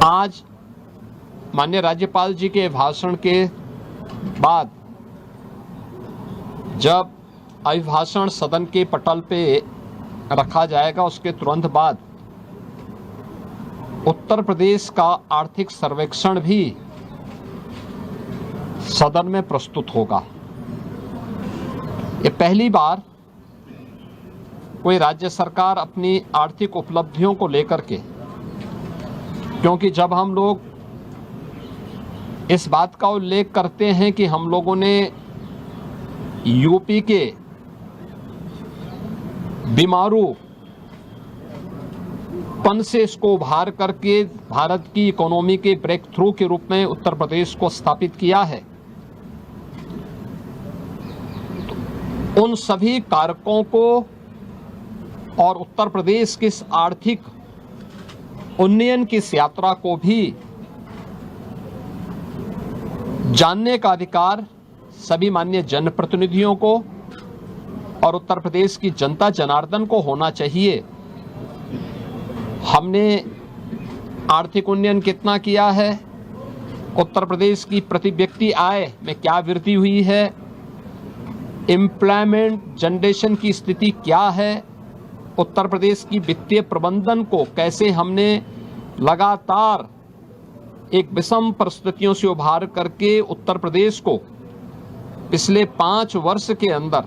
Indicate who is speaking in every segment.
Speaker 1: आज माननीय राज्यपाल जी के भाषण के बाद जब अभिभाषण सदन के पटल पे रखा जाएगा, उसके तुरंत बाद उत्तर प्रदेश का आर्थिक सर्वेक्षण भी सदन में प्रस्तुत होगा। ये पहली बार कोई राज्य सरकार अपनी आर्थिक उपलब्धियों को लेकर के, क्योंकि जब हम लोग इस बात का उल्लेख करते हैं कि हम लोगों ने यूपी के बीमारू पन से इसको उभार करके भारत की इकोनॉमी के ब्रेक थ्रू के रूप में उत्तर प्रदेश को स्थापित किया है, तो उन सभी कारकों को और उत्तर प्रदेश की इस आर्थिक उन्नयन की इस यात्रा को भी जानने का अधिकार सभी माननीय जनप्रतिनिधियों को और उत्तर प्रदेश की जनता जनार्दन को होना चाहिए। हमने आर्थिक उन्नयन कितना किया है, उत्तर प्रदेश की प्रति व्यक्ति आय में क्या वृद्धि हुई है, एम्प्लॉयमेंट जनरेशन की स्थिति क्या है, उत्तर प्रदेश की वित्तीय प्रबंधन को कैसे हमने लगातार एक विषम परिस्थितियों से उभार करके उत्तर प्रदेश को पिछले 5 वर्ष के अंदर,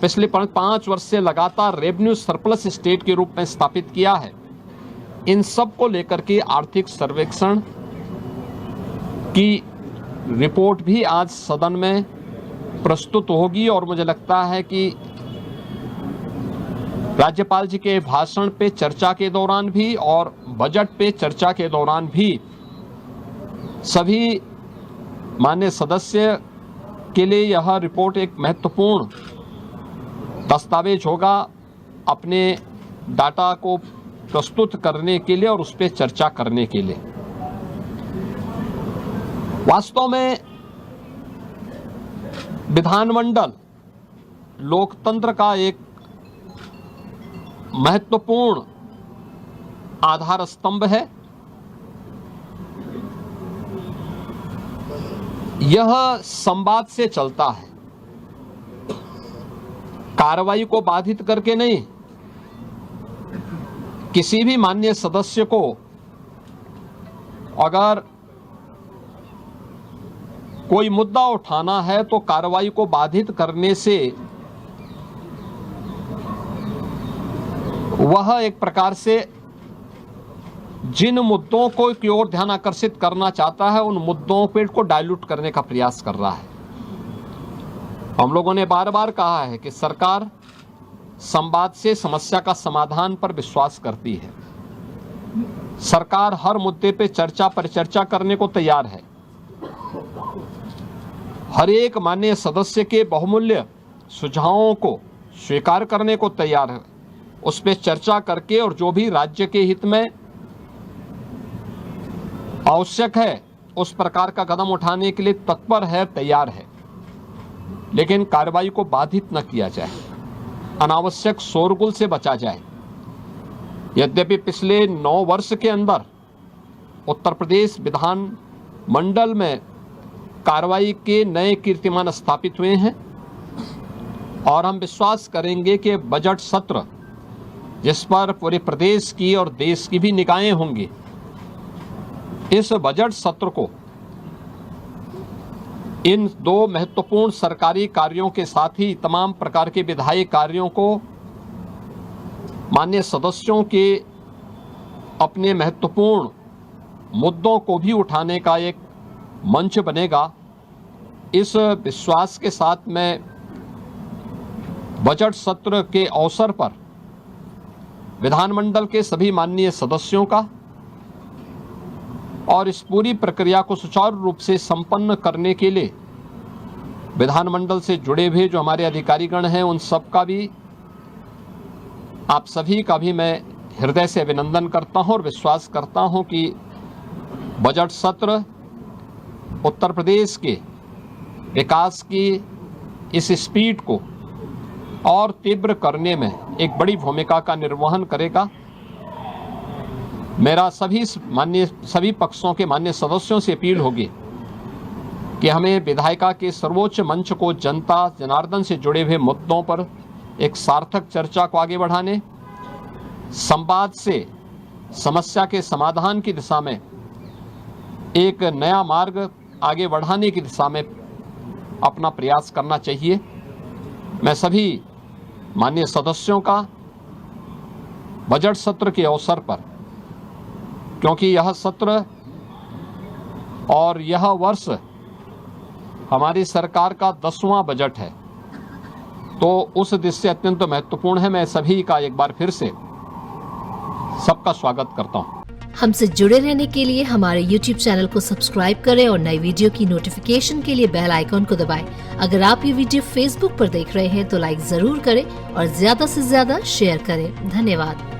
Speaker 1: पिछले 5 वर्ष से लगातार रेवेन्यू सरप्लस स्टेट के रूप में स्थापित किया है। इन सब को लेकर के आर्थिक सर्वेक्षण की रिपोर्ट भी आज सदन में प्रस्तुत होगी और मुझे लगता है कि राज्यपाल जी के भाषण पे चर्चा के दौरान भी और बजट पे चर्चा के दौरान भी सभी माननीय सदस्य के लिए यह रिपोर्ट एक महत्वपूर्ण दस्तावेज होगा अपने डाटा को प्रस्तुत करने के लिए और उस पर चर्चा करने के लिए। वास्तव में विधानमंडल लोकतंत्र का एक महत्वपूर्ण आधार स्तंभ है। यह संवाद से चलता है, कार्रवाई को बाधित करके नहीं। किसी भी माननीय सदस्य को अगर कोई मुद्दा उठाना है तो कार्रवाई को बाधित करने से वह एक प्रकार से जिन मुद्दों को की ओर ध्यान आकर्षित करना चाहता है उन मुद्दों पे को डाइल्यूट करने का प्रयास कर रहा है। हम लोगों ने बार बार कहा है कि सरकार संवाद से समस्या का समाधान पर विश्वास करती है। सरकार हर मुद्दे पे चर्चा परिचर्चा करने को तैयार है। हर एक माननीय सदस्य के बहुमूल्य सुझावों को स्वीकार करने को तैयार है, उस पर चर्चा करके और जो भी राज्य के हित में आवश्यक है उस प्रकार का कदम उठाने के लिए तत्पर है, तैयार है। लेकिन कार्रवाई को बाधित न किया जाए, अनावश्यक शोरगुल से बचा जाए। यद्यपि पिछले 9 वर्ष के अंदर उत्तर प्रदेश विधान मंडल में कार्रवाई के नए कीर्तिमान स्थापित हुए हैं और हम विश्वास करेंगे कि बजट सत्र जिस पर पूरे प्रदेश की और देश की भी निगाहें होंगी, इस बजट सत्र को इन 2 महत्वपूर्ण सरकारी कार्यों के साथ ही तमाम प्रकार के विधायी कार्यों को माननीय सदस्यों के अपने महत्वपूर्ण मुद्दों को भी उठाने का एक मंच बनेगा। इस विश्वास के साथ मैं बजट सत्र के अवसर पर विधानमंडल के सभी माननीय सदस्यों का और इस पूरी प्रक्रिया को सुचारू रूप से संपन्न करने के लिए विधानमंडल से जुड़े हुए जो हमारे अधिकारीगण हैं उन सब का भी, आप सभी का भी मैं हृदय से अभिनंदन करता हूं और विश्वास करता हूं कि बजट सत्र उत्तर प्रदेश के विकास की इस स्पीड को और तीव्र करने में एक बड़ी भूमिका का निर्वहन करेगा। मेरा सभी पक्षों के माननीय सदस्यों से अपील होगी कि हमें विधायिका के सर्वोच्च मंच को जनता जनार्दन से जुड़े हुए मुद्दों पर एक सार्थक चर्चा को आगे बढ़ाने, संवाद से समस्या के समाधान की दिशा में एक नया मार्ग आगे बढ़ाने की दिशा में अपना प्रयास करना चाहिए। मैं सभी माननीय सदस्यों का बजट सत्र के अवसर पर, क्योंकि यह सत्र और यह वर्ष हमारी सरकार का 10वां बजट है, तो उस दृष्टि से अत्यंत महत्वपूर्ण है। मैं सभी का एक बार फिर से सबका स्वागत करता हूं।
Speaker 2: हमसे जुड़े रहने के लिए हमारे YouTube चैनल को सब्सक्राइब करें और नई वीडियो की नोटिफिकेशन के लिए बेल आइकॉन को दबाएं। अगर आप ये वीडियो Facebook पर देख रहे हैं तो लाइक जरूर करें और ज्यादा से ज्यादा शेयर करें। धन्यवाद।